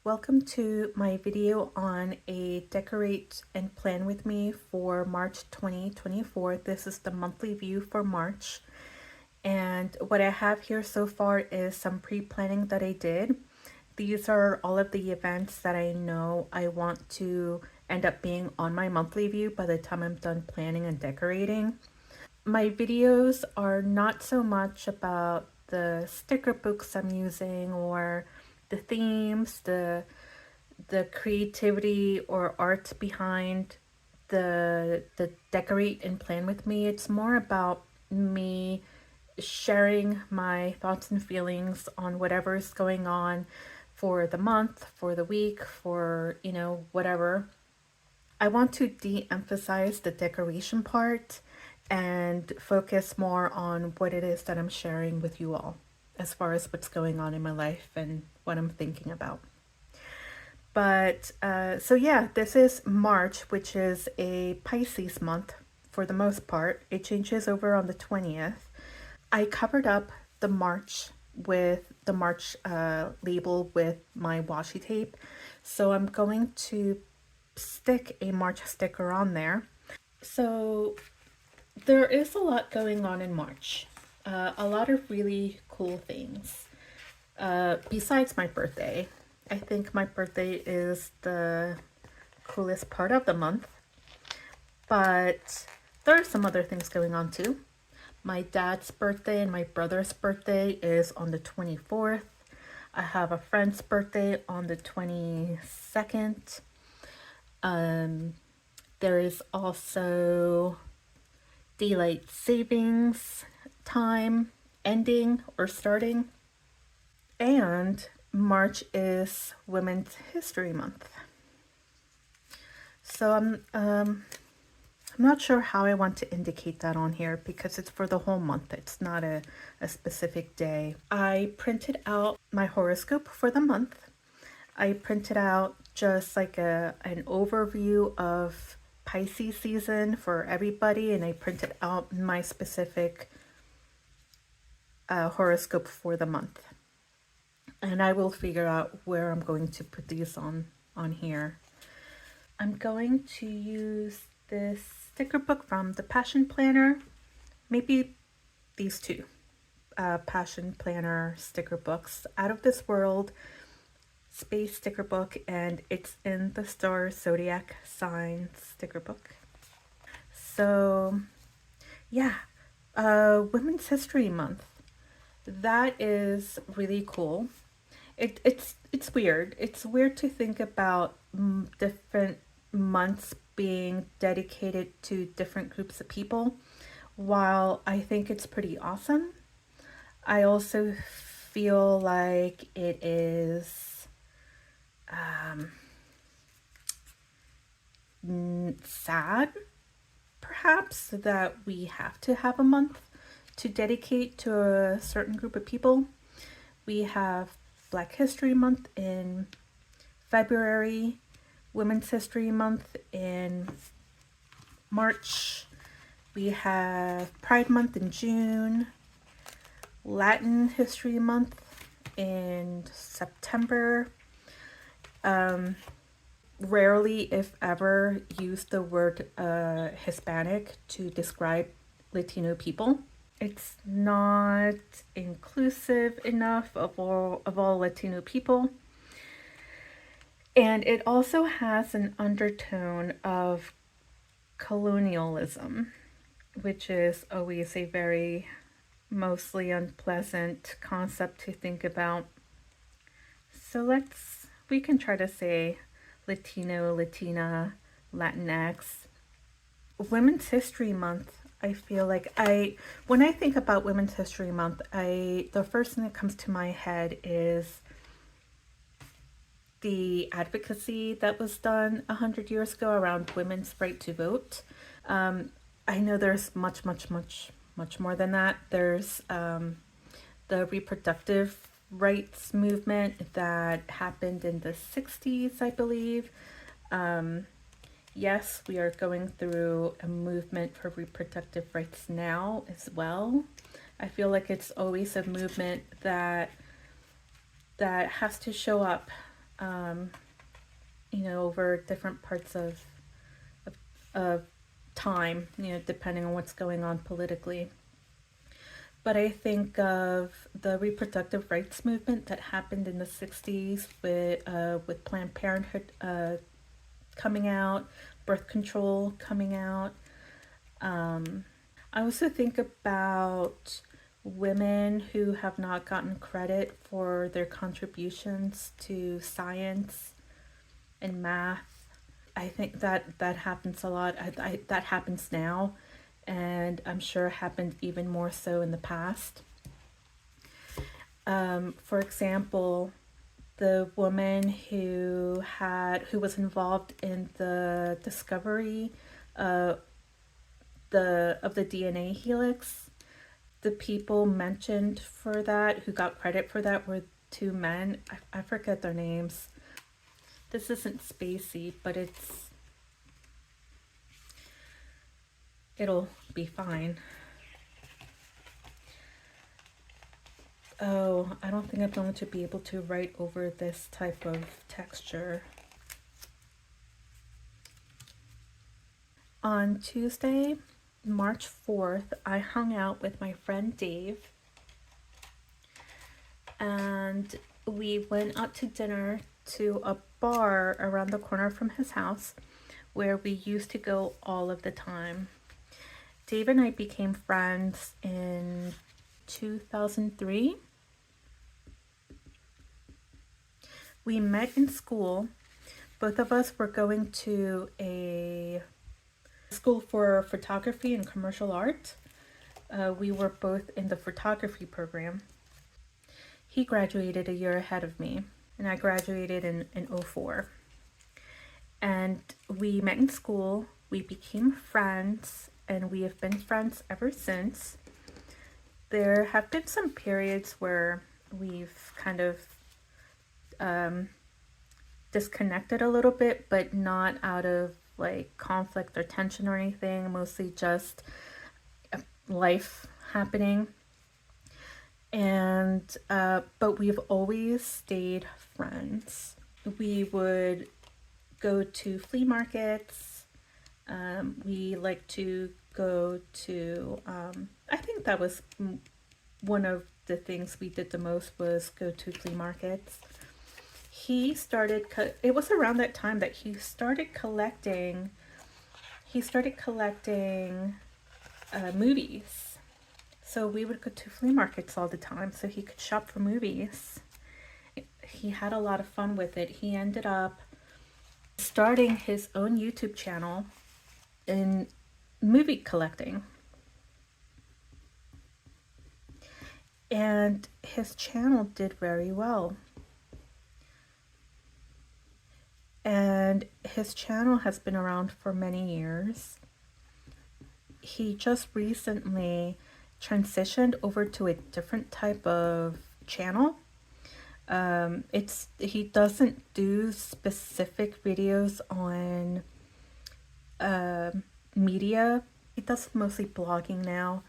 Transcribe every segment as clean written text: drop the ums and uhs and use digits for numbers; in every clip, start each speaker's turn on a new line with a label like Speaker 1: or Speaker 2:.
Speaker 1: Welcome to my video on a decorate and plan with me for March 2024. This is the monthly view for March. And what I have here so far is some pre-planning that I did. These are all of the events that I know I want to end up being on my monthly view by the time I'm done planning and decorating. My videos are not so much about the sticker books I'm using or the themes, the creativity or art behind the decorate and plan with me. It's more about me sharing my thoughts and feelings on whatever's going on for the month, for the week, for, whatever. I want to de-emphasize the decoration part and focus more on what it is that I'm sharing with you all as far as what's going on in my life and what I'm thinking about. But so yeah, this is March, which is a Pisces month for the most part. It changes over on the 20th. I covered up the March with the March label with my washi tape. So I'm going to stick a March sticker on there. So there is a lot going on in March. A lot of really cool things. Besides my birthday, I think my birthday is the coolest part of the month, but there are some other things going on too. My dad's birthday and my brother's birthday is on the 24th. I have a friend's birthday on the 22nd. There is also daylight savings time ending or starting. And March is Women's History Month. So I'm not sure how I want to indicate that on here because it's for the whole month. It's not a specific day. I printed out my horoscope for the month. I printed out just like an overview of Pisces season for everybody, and I printed out my specific horoscope for the month. And I will figure out where I'm going to put these on here. I'm going to use this sticker book from the Passion Planner. Maybe these two Passion Planner sticker books. Out of This World Space sticker book, and it's in the Star Zodiac Sign sticker book. So yeah, Women's History Month. That is really cool. It's weird. It's weird to think about different months being dedicated to different groups of people. While I think it's pretty awesome, I also feel like it is sad, perhaps, that we have to have a month to dedicate to a certain group of people. We have Black History Month in February, Women's History Month in March. We have Pride Month in June, Latin History Month in September. Rarely, if ever, use the word Hispanic to describe Latino people. It's not inclusive enough of all Latino people. And it also has an undertone of colonialism, which is always a very mostly unpleasant concept to think about. So we can try to say Latino, Latina, Latinx. Women's History Month, I feel like when I think about Women's History Month, the first thing that comes to my head is the advocacy that was done 100 years ago around women's right to vote. I know there's much more than that. There's the reproductive rights movement that happened in the 60s, I believe. Yes, we are going through a movement for reproductive rights now as well. I feel like it's always a movement that has to show up over different parts of time, depending on what's going on politically. But I think of the reproductive rights movement that happened in the 60s with Planned Parenthood coming out, birth control coming out. I also think about women who have not gotten credit for their contributions to science and math. I think that happens a lot. That happens now, and I'm sure happened even more so in the past. For example, the woman who was involved in the discovery of the DNA helix, the people mentioned for that who got credit for that were two men. I forget their names. This isn't spacey, but it'll be fine. Oh, I don't think I'm going to be able to write over this type of texture. On Tuesday, March 4th, I hung out with my friend Dave, and we went out to dinner to a bar around the corner from his house where we used to go all of the time. Dave and I became friends in 2003. We met in school. Both of us were going to a school for photography and commercial art. We were both in the photography program. He graduated a year ahead of me, and I graduated in 2004. And we met in school, we became friends, and we have been friends ever since. There have been some periods where we've kind of disconnected a little bit, but not out of like conflict or tension or anything, mostly just life happening. And but we've always stayed friends. We would go to flea markets. We like to go to I think that was one of the things we did the most, was go to flea markets. It was around that time that he started collecting movies. So we would go to flea markets all the time so he could shop for movies. He had a lot of fun with it. He ended up starting his own YouTube channel in movie collecting. And his channel did very well. And his channel has been around for many years. He just recently transitioned over to a different type of channel. He doesn't do specific videos on media. He does mostly blogging now.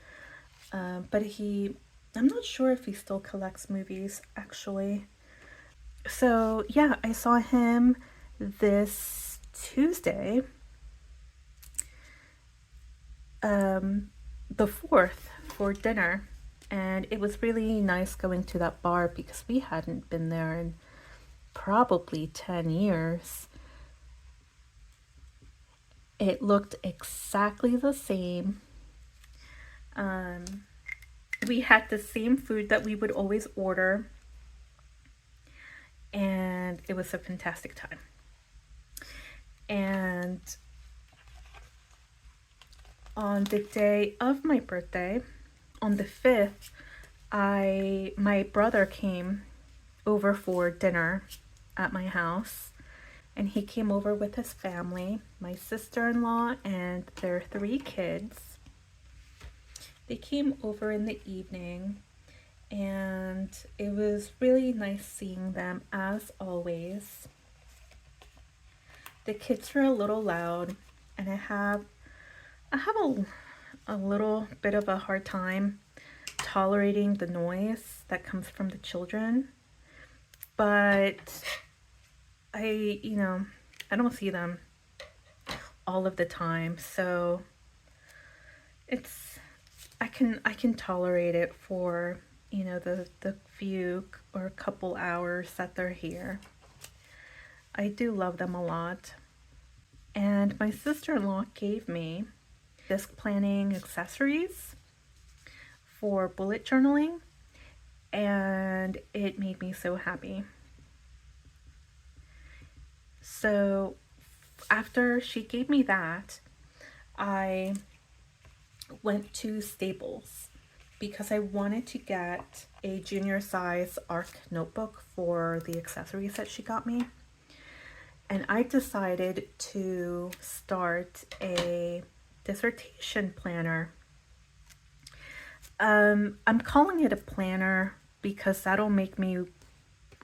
Speaker 1: But I'm not sure if he still collects movies, actually. So yeah, I saw him this Tuesday, the 4th, for dinner, and it was really nice going to that bar because we hadn't been there in probably 10 years. It looked exactly the same. We had the same food that we would always order, and it was a fantastic time. And on the day of my birthday, on the 5th, my brother came over for dinner at my house, and he came over with his family, my sister-in-law and their 3 kids. They came over in the evening, and it was really nice seeing them, as always. The kids were a little loud, and I have a little bit of a hard time tolerating the noise that comes from the children. But I don't see them all of the time, so it's I can tolerate it for, the few or couple hours that they're here. I do love them a lot. And my sister-in-law gave me disc planning accessories for bullet journaling, and it made me so happy. So after she gave me that, I went to Staples because I wanted to get a junior size ARC notebook for the accessories that she got me. And I decided to start a dissertation planner. I'm calling it a planner because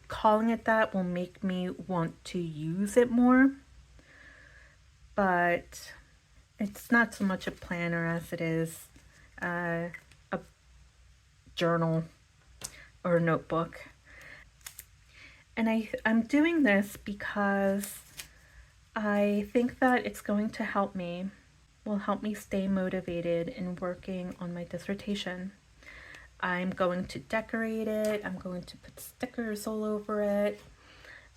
Speaker 1: calling it that will make me want to use it more. But it's not so much a planner as it is a journal or notebook. And I'm doing this because I think that it's going to will help me stay motivated in working on my dissertation. I'm going to decorate it. I'm going to put stickers all over it.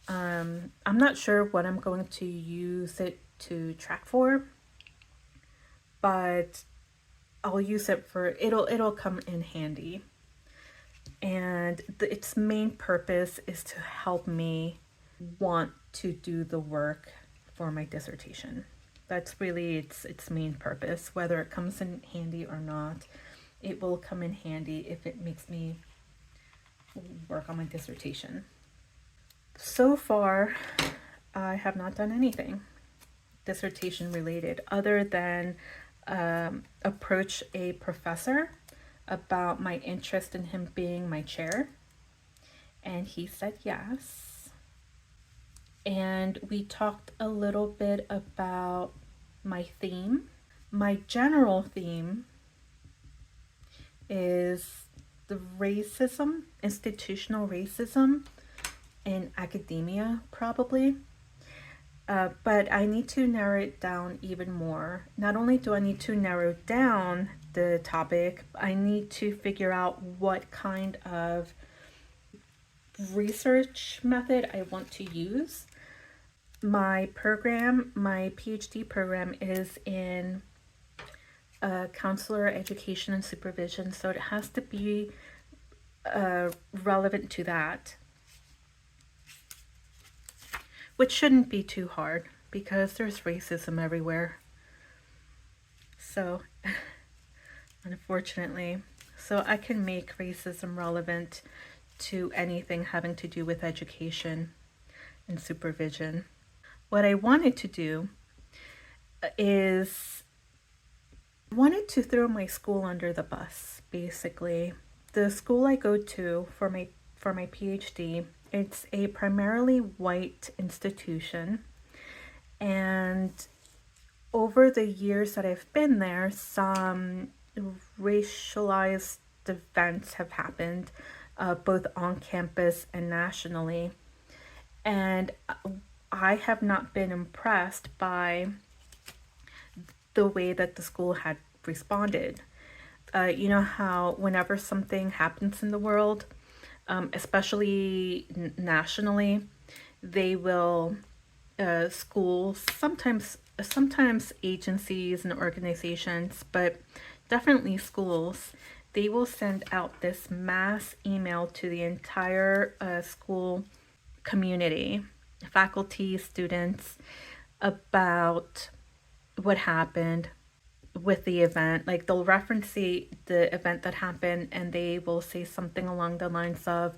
Speaker 1: I'm not sure what I'm going to use it to track for, but I'll use it it'll come in handy. And its main purpose is to help me want to do the work for my dissertation. That's really its main purpose. Whether it comes in handy or not, it will come in handy if it makes me work on my dissertation. So far, I have not done anything dissertation related other than approach a professor about my interest in him being my chair, and he said yes. And we talked a little bit about my theme. My general theme is the racism, institutional racism in academia, probably. But I need to narrow it down even more. Not only do I need to narrow down the topic, I need to figure out what kind of research method I want to use. My PhD program, is in counselor education and supervision, so it has to be relevant to that, which shouldn't be too hard because there's racism everywhere. So, unfortunately, so I can make racism relevant to anything having to do with education and supervision. What I wanted to do is wanted to throw my school under the bus, basically. The school I go to for my PhD, it's a primarily white institution, and over the years that I've been there, some racialized events have happened, both on campus and nationally. And I have not been impressed by the way that the school had responded. You know how whenever something happens in the world, especially nationally, they will, schools, sometimes agencies and organizations, but definitely schools, they will send out this mass email to the entire school community, faculty, students, about what happened with the event. Like, they'll reference the event that happened, and they will say something along the lines of,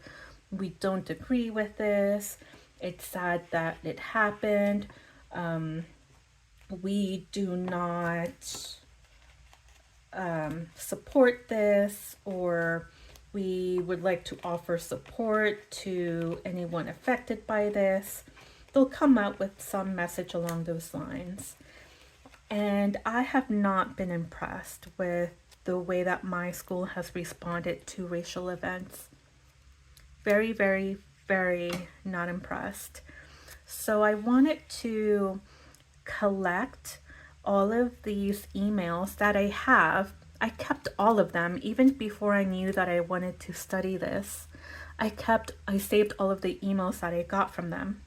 Speaker 1: we don't agree with this, it's sad that it happened, we do not support this, or we would like to offer support to anyone affected by this. They'll come out with some message along those lines. And I have not been impressed with the way that my school has responded to racial events. Very, very, very not impressed. So I wanted to collect all of these emails that I have. I kept all of them even before I knew that I wanted to study this. I saved all of the emails that I got from them.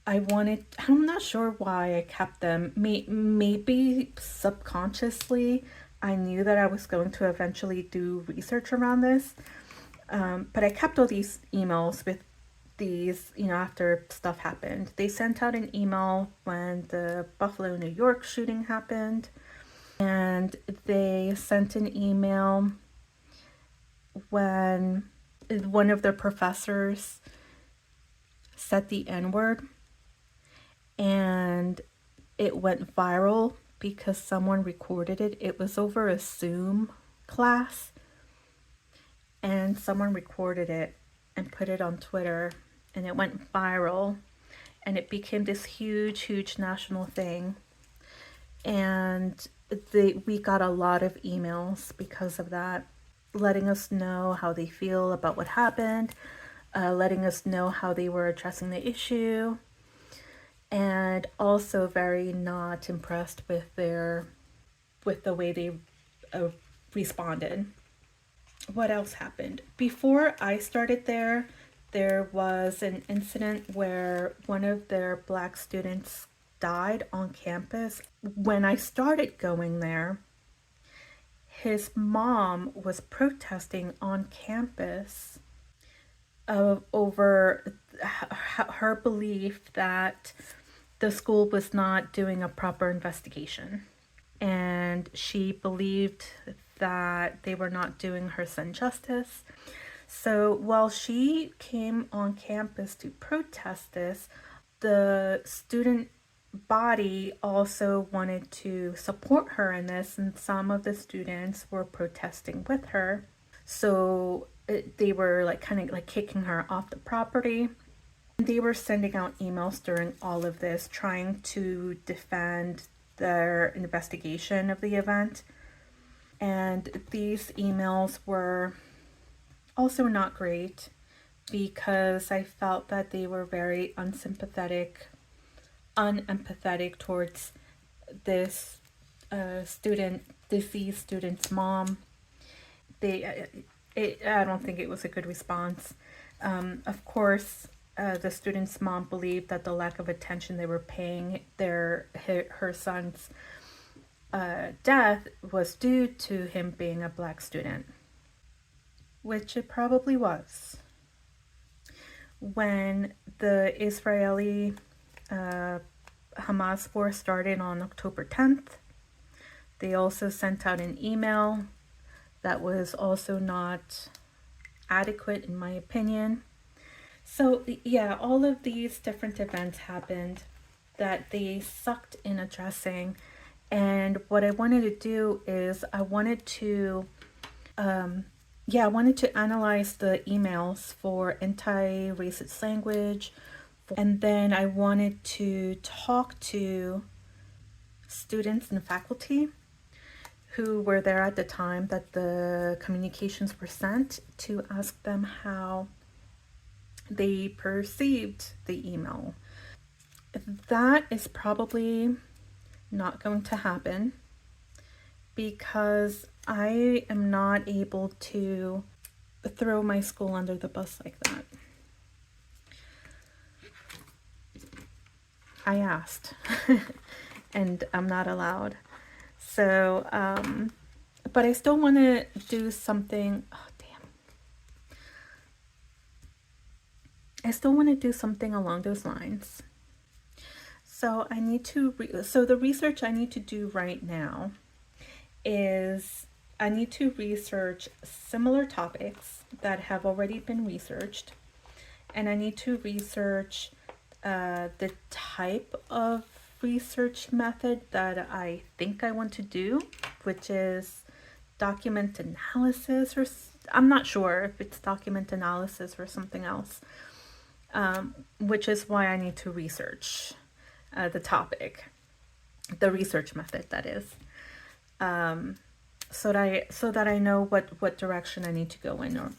Speaker 1: I'm not sure why I kept them. Maybe subconsciously I knew that I was going to eventually do research around this. But I kept all these emails with these, after stuff happened. They sent out an email when the Buffalo, New York shooting happened. And they sent an email when one of their professors said the N word, and it went viral because someone recorded it. It was over a Zoom class, and someone recorded it and put it on Twitter, and it went viral, and it became this huge, huge national thing. And we got a lot of emails because of that, letting us know how they feel about what happened, letting us know how they were addressing the issue, and also very not impressed with the way they responded. What else happened? Before I started there was an incident where one of their Black students died on campus. When I started going there, his mom was protesting on campus over her belief that the school was not doing a proper investigation. And she believed that they were not doing her son justice. So while she came on campus to protest this, the student body also wanted to support her in this, and some of the students were protesting with her. So they were kind of kicking her off the property. They were sending out emails during all of this trying to defend their investigation of the event. And these emails were also not great because I felt that they were very unempathetic towards this deceased student's mom. I don't think it was a good response. Of course, the student's mom believed that the lack of attention they were paying her son's death was due to him being a Black student, which it probably was. When the Israeli Hamas war started on October 10th, they also sent out an email that was also not adequate in my opinion. So yeah, all of these different events happened that they sucked in addressing. And what I wanted to do is I wanted to analyze the emails for anti-racist language. And then I wanted to talk to students and faculty who were there at the time that the communications were sent to ask them how they perceived the email. That is probably not going to happen because I am not able to throw my school under the bus like that. I asked and I'm not allowed. So, but I still want to do something. Oh, damn. I still want to do something along those lines. So I need to, so the research I need to do right now is I need to research similar topics that have already been researched. And I need to research the type of research method that I think I want to do, which is document analysis, or I'm not sure if it's document analysis or something else, which is why I need to research the topic, the research method that is, so that I know what direction I need to go in or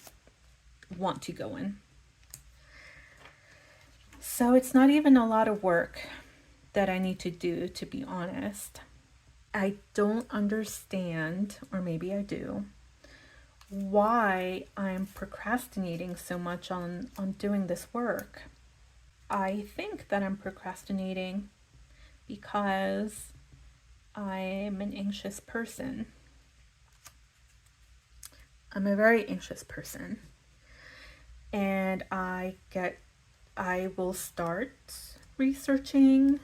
Speaker 1: want to go in. So it's not even a lot of work that I need to do, to be honest. I don't understand, or maybe I do, why I'm procrastinating so much on doing this work. I think that I'm procrastinating because I'm an anxious person. I'm a very anxious person. And I will start researching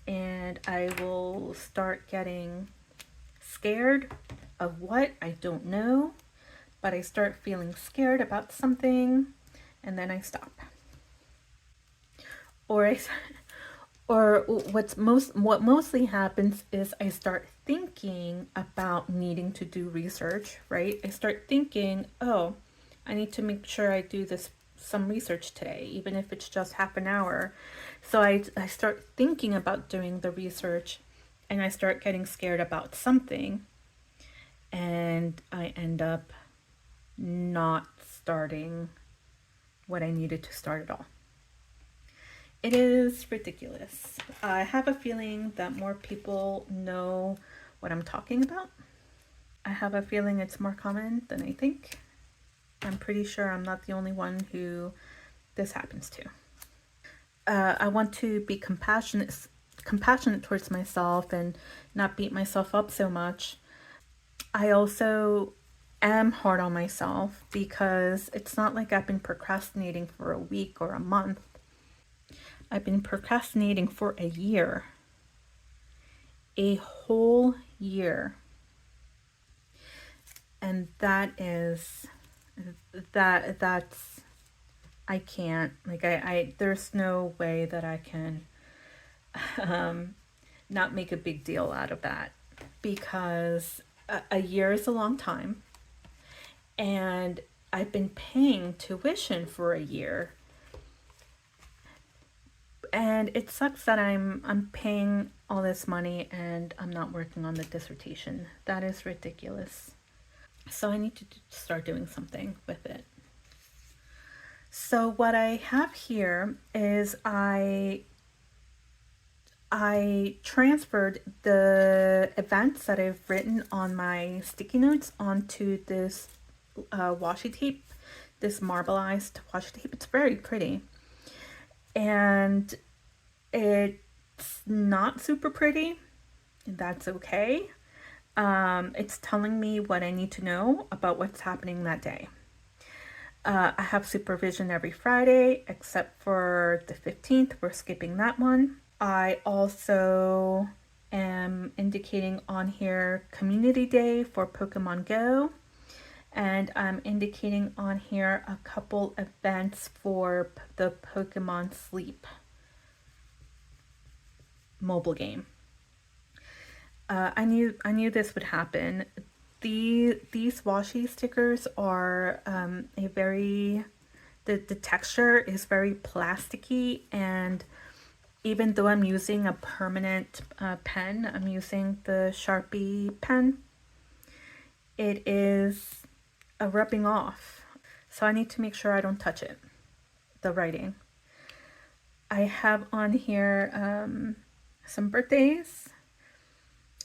Speaker 1: and I will start getting scared of what I don't know, but I start feeling scared about something and then I stop. Or I or what mostly happens is I start thinking about needing to do research, right? I start thinking, oh, I need to make sure I do this some research today, even if it's just half an hour. So I start thinking about doing the research and I start getting scared about something and I end up not starting what I needed to start at all. It is ridiculous. I have a feeling that more people know what I'm talking about. I have a feeling it's more common than I think. I'm pretty sure I'm not the only one who this happens to. I want to be compassionate towards myself and not beat myself up so much. I also am hard on myself because it's not like I've been procrastinating for a week or a month. I've been procrastinating for a year. A whole year. And that's I can't, like, I there's no way that I can um not make a big deal out of that because a year is a long time and I've been paying tuition for a year and it sucks that I'm paying all this money and I'm not working on the dissertation. That is ridiculous. So I need to start doing something with it. So what I have here is I transferred the events that I've written on my sticky notes onto this washi tape, this marbleized washi tape. It's very pretty. And it's not super pretty. That's okay. It's telling me what I need to know about what's happening that day. I have supervision every Friday, except for the 15th. We're skipping that one. I also am indicating on here Community Day for Pokemon Go. And I'm indicating on here a couple events for the Pokemon Sleep mobile game. I knew this would happen. These washi stickers are the texture is very plasticky, and even though I'm using a permanent pen, I'm using the Sharpie pen, it is rubbing off. So I need to make sure I don't touch it, the writing. I have on here some birthdays,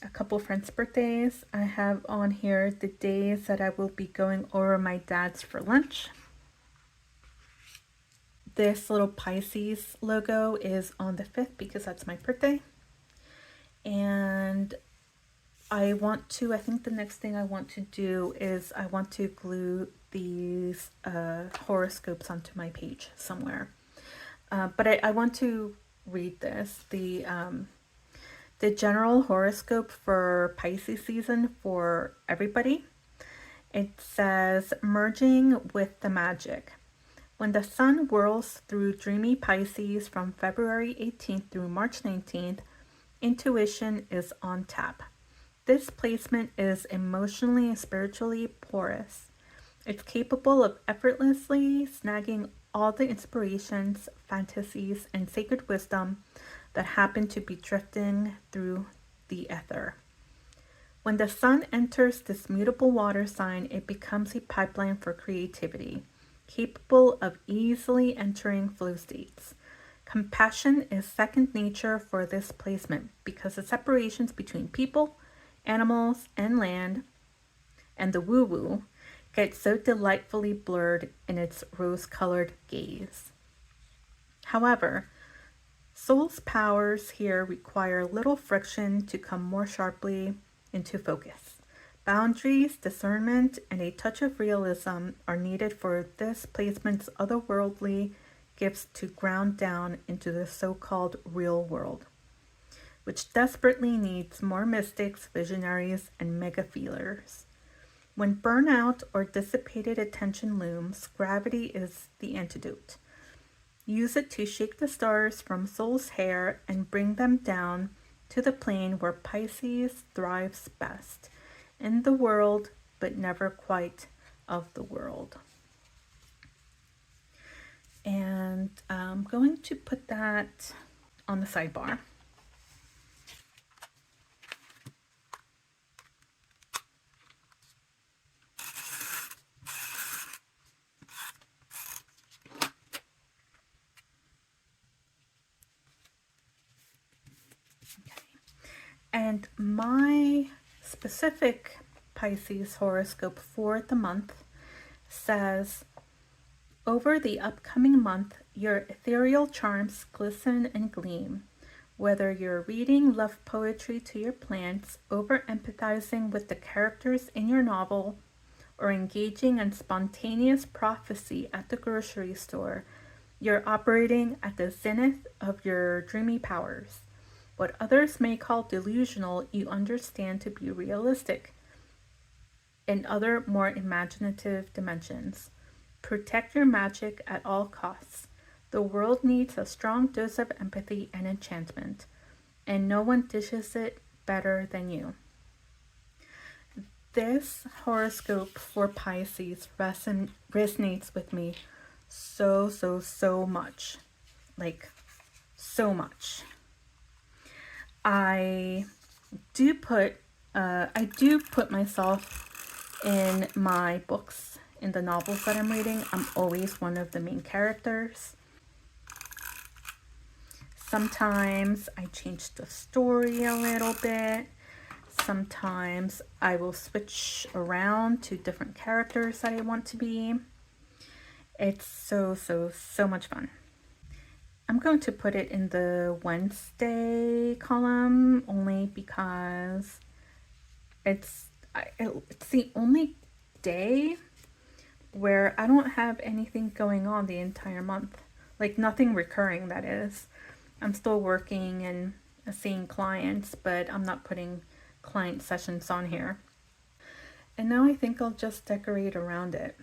Speaker 1: a couple friends' birthdays. I have on here the days that I will be going over my dad's for lunch. This little Pisces logo is on the 5th because that's my birthday. And I think the next thing I want to do is I want to glue these horoscopes onto my page somewhere. But I want to read this. The general horoscope for Pisces season for everybody. It says, merging with the magic. When the sun whirls through dreamy Pisces from February 18th through March 19th, intuition is on tap. This placement is emotionally and spiritually porous. It's capable of effortlessly snagging all the inspirations, fantasies, and sacred wisdom that happen to be drifting through the ether. When the sun enters this mutable water sign, it becomes a pipeline for creativity, capable of easily entering flow states. Compassion is second nature for this placement because the separations between people, animals, and land, and the woo-woo get so delightfully blurred in its rose-colored gaze. However, Soul's powers here require little friction to come more sharply into focus. Boundaries, discernment, and a touch of realism are needed for this placement's otherworldly gifts to ground down into the so-called real world, which desperately needs more mystics, visionaries, and mega-feelers. When burnout or dissipated attention looms, gravity is the antidote. Use it to shake the stars from Soul's hair and bring them down to the plane where Pisces thrives best, in the world, but never quite of the world. And I'm going to put that on the sidebar. And my specific Pisces horoscope for the month says, over the upcoming month, your ethereal charms glisten and gleam. Whether you're reading love poetry to your plants, over-empathizing with the characters in your novel, or engaging in spontaneous prophecy at the grocery store, you're operating at the zenith of your dreamy powers. What others may call delusional, you understand to be realistic in other more imaginative dimensions. Protect your magic at all costs. The world needs a strong dose of empathy and enchantment, and no one dishes it better than you. This horoscope for Pisces resonates with me so much. Like, so much. I do put myself in my books, in the novels that I'm reading. I'm always one of the main characters. Sometimes I change the story a little bit. Sometimes I will switch around to different characters that I want to be. It's so much fun. I'm going to put it in the Wednesday column only because it's the only day where I don't have anything going on the entire month. Like, nothing recurring, that is. I'm still working and seeing clients, but I'm not putting client sessions on here. And now I think I'll just decorate around it.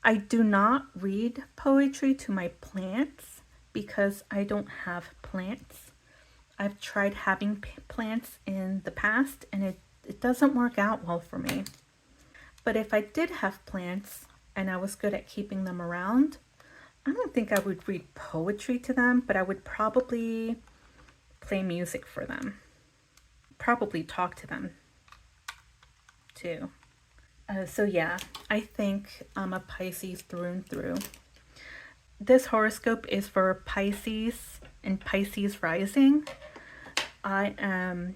Speaker 1: I do not read poetry to my plants because I don't have plants. I've tried having plants in the past and it doesn't work out well for me. But if I did have plants and I was good at keeping them around, I don't think I would read poetry to them, but I would probably play music for them. Probably talk to them too. So yeah, I think I'm a Pisces through and through. This horoscope is for Pisces and Pisces rising. I am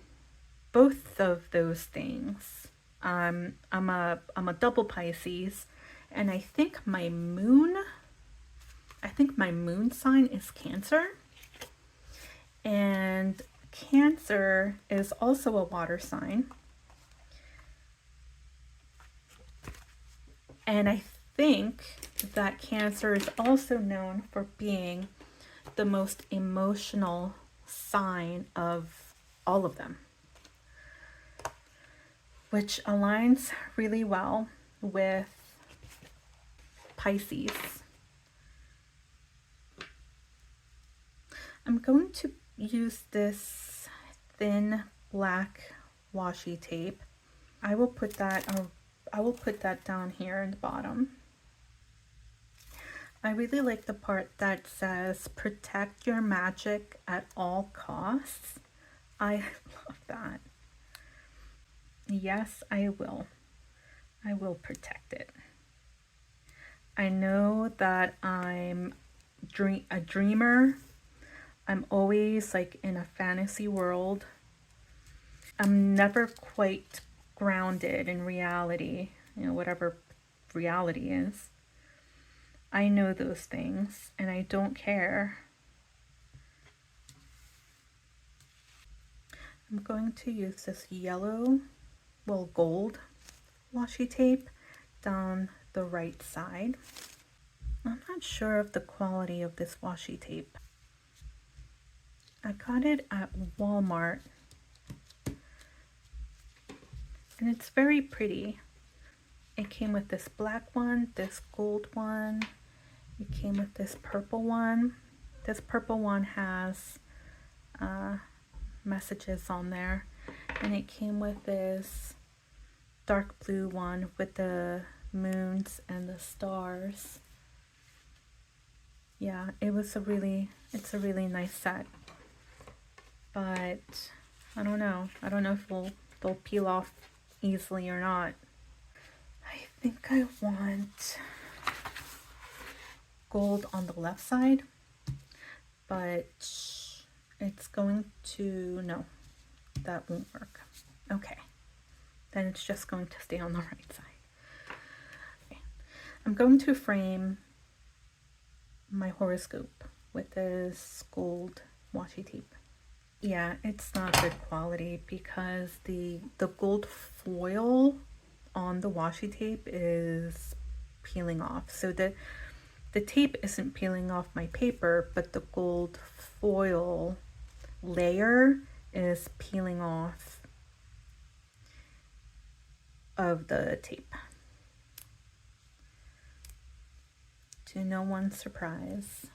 Speaker 1: both of those things. I'm a double Pisces, and I think my moon sign is Cancer. And Cancer is also a water sign. And I think that Cancer is also known for being the most emotional sign of all of them, which aligns really well with Pisces. I'm going to use this thin black washi tape. I will put that down here in the bottom. I really like the part that says protect your magic at all costs. I love that. Yes, I will. I will protect it. I know that I'm a dreamer I'm always like in a fantasy world. I'm never quite grounded in reality, whatever reality is. I know those things and I don't care. I'm going to use this yellow, well, gold washi tape down the right side. I'm not sure of the quality of this washi tape. I got it at Walmart and it's very pretty. It came with this black one, this gold one. It came with this purple one. This purple one has messages on there. And it came with this dark blue one with the moons and the stars. Yeah, it's a really nice set. But I don't know. I don't know if they'll peel off easily or not. I think I want gold on the left side, but it's going to, no, that won't work. Okay, then it's just going to stay on the right side. Okay. I'm going to frame my horoscope with this gold washi tape. Yeah, it's not good quality because the gold foil on the washi tape is peeling off. So the tape isn't peeling off my paper, but the gold foil layer is peeling off of the tape. To no one's surprise.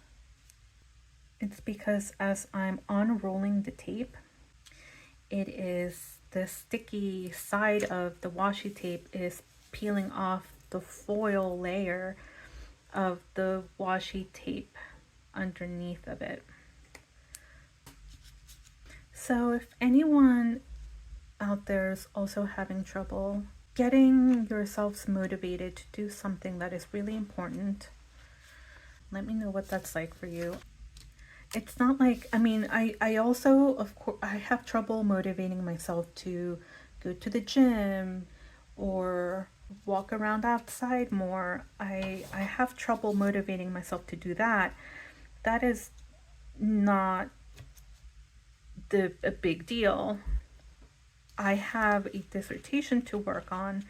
Speaker 1: It's because as I'm unrolling the tape, it is the sticky side of the washi tape is peeling off the foil layer of the washi tape underneath of it. So if anyone out there is also having trouble getting yourselves motivated to do something that is really important, let me know what that's like for you. It's not like, I also, of course, I have trouble motivating myself to go to the gym or walk around outside more. I have trouble motivating myself to do that. That is not a big deal. I have a dissertation to work on.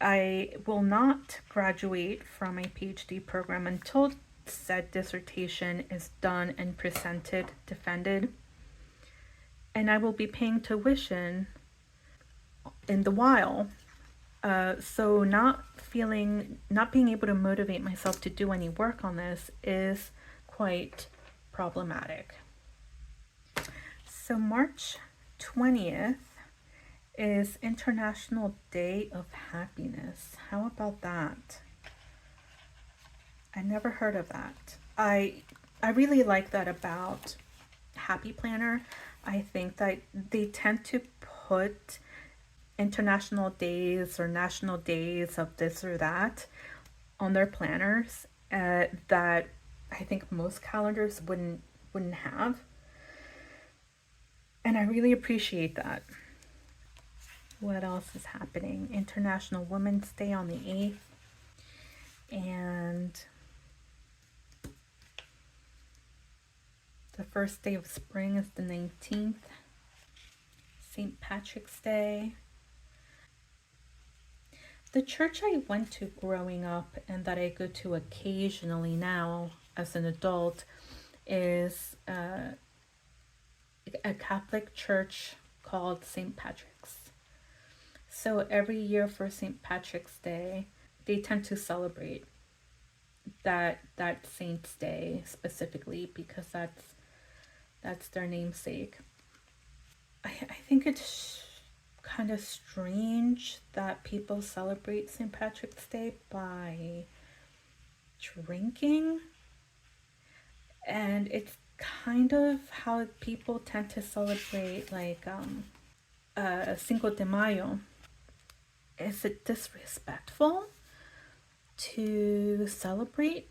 Speaker 1: I will not graduate from a PhD program until said dissertation is done and presented, defended, and I will be paying tuition in the while. So not being able to motivate myself to do any work on this is quite problematic. So March 20th is International Day of Happiness. How about that? I never heard of that. I really like that about Happy Planner. I think that they tend to put international days or national days of this or that on their planners that I think most calendars wouldn't have. And I really appreciate that. What else is happening? International Women's Day on the 8th. And the first day of spring is the 19th. St. Patrick's Day. The church I went to growing up and that I go to occasionally now as an adult is a Catholic church called St. Patrick's. So every year for St. Patrick's Day, they tend to celebrate that saint's day specifically because that's their namesake. I think it's kind of strange that people celebrate St. Patrick's Day by drinking, and it's kind of how people tend to celebrate like Cinco de Mayo. Is it disrespectful to celebrate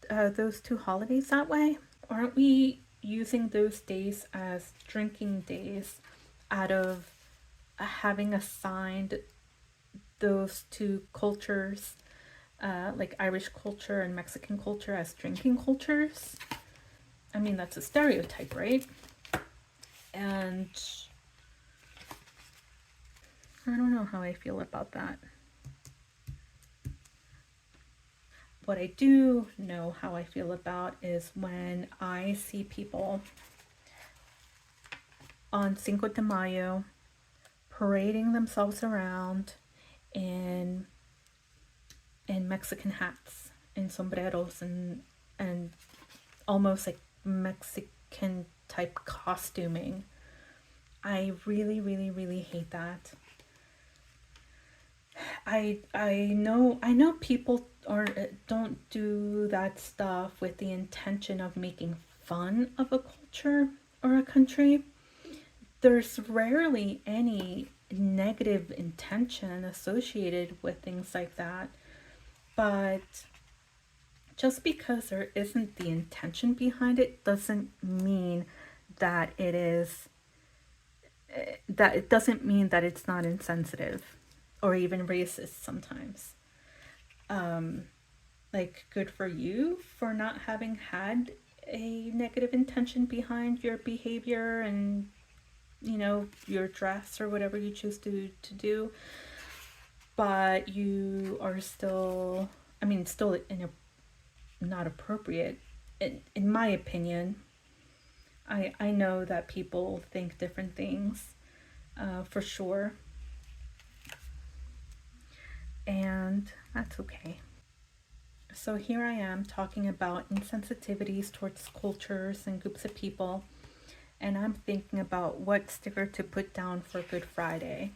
Speaker 1: those two holidays that way? aren't we using those days as drinking days out of having assigned those two cultures, like Irish culture and Mexican culture, as drinking cultures? I mean, that's a stereotype, right? And I don't know how I feel about that. What I do know how I feel about is when I see people on Cinco de Mayo parading themselves around in Mexican hats and sombreros and almost like Mexican type costuming. I really, really, really hate that. I know people are don't do that stuff with the intention of making fun of a culture or a country. There's rarely any negative intention associated with things like that, but just because there isn't the intention behind it doesn't mean that it doesn't mean that it's not insensitive or even racist sometimes. Like, good for you for not having had a negative intention behind your behavior and, your dress or whatever you choose to do. But you are still, I mean, still not appropriate, in my opinion. I know that people think different things, for sure, and that's okay. So here I am talking about insensitivities towards cultures and groups of people, and I'm thinking about what sticker to put down for Good Friday.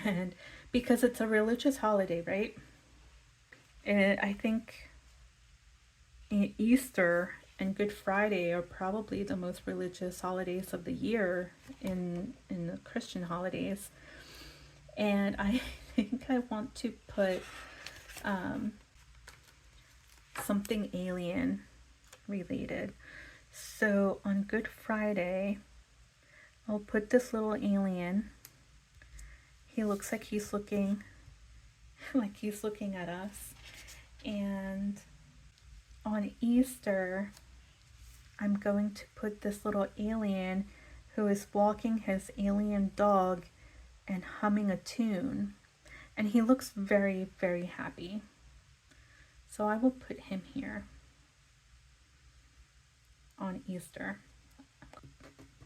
Speaker 1: And because it's a religious holiday, right? And I think Easter and Good Friday are probably the most religious holidays of the year in the Christian holidays. And I think I want to put something alien related. So on Good Friday, I'll put this little alien. He looks like he's looking at us. And on Easter, I'm going to put this little alien who is walking his alien dog and humming a tune. And he looks very, very happy. So I will put him here on Easter.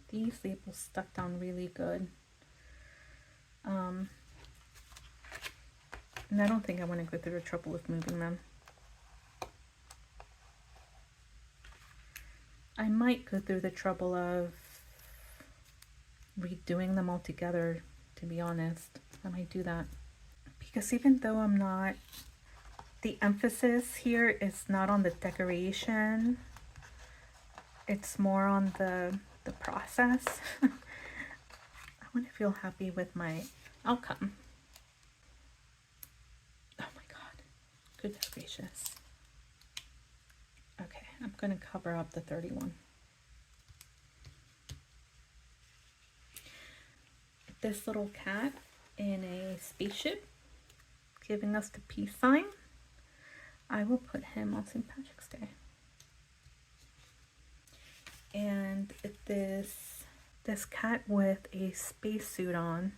Speaker 1: These labels stuck down really good. And I don't think I want to go through the trouble of moving them. I might go through the trouble of redoing them all together, to be honest. I might do that. Because even though the emphasis here is not on the decoration, it's more on the process. I want to feel happy with my outcome. Oh my God, goodness gracious. Okay, I'm going to cover up the 31. This little cat in a spaceship giving us the peace sign. I will put him on St. Patrick's Day. And this cat with a spacesuit on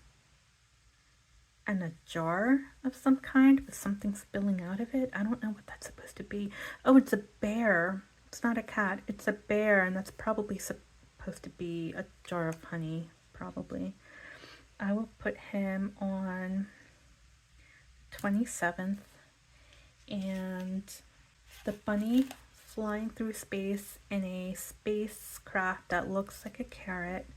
Speaker 1: and a jar of some kind with something spilling out of it. I don't know what that's supposed to be. Oh, it's a bear. It's not a cat. It's a bear, and that's probably supposed to be a jar of honey, probably. I will put him on 27th. And the bunny flying through space in a spacecraft that looks like a carrot.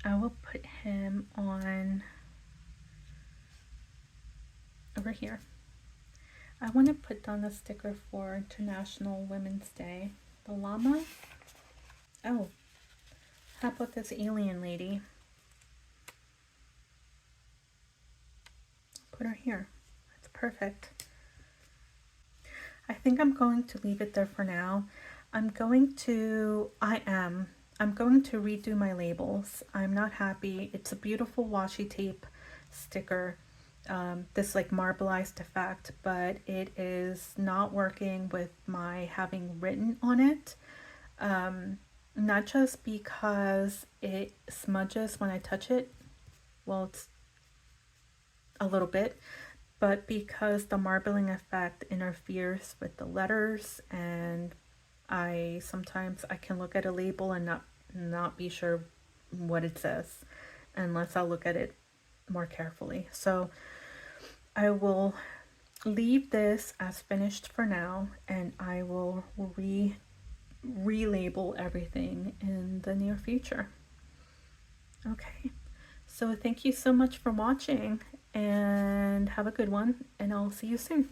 Speaker 1: I will put him on over here. I want to put down a sticker for International Women's Day. The llama. Oh, how about this alien lady? Put her here. That's perfect. I think I'm going to leave it there for now. I am. I'm going to redo my labels. I'm not happy. It's a beautiful washi tape sticker, this like marbleized effect, but it is not working with my having written on it. Not just because it smudges when I touch it, well, it's a little bit, but because the marbling effect interferes with the letters, and I can look at a label and not be sure what it says unless I look at it more carefully. So I will leave this as finished for now, and I will relabel everything in the near future. Okay. So thank you so much for watching, and have a good one, and I'll see you soon.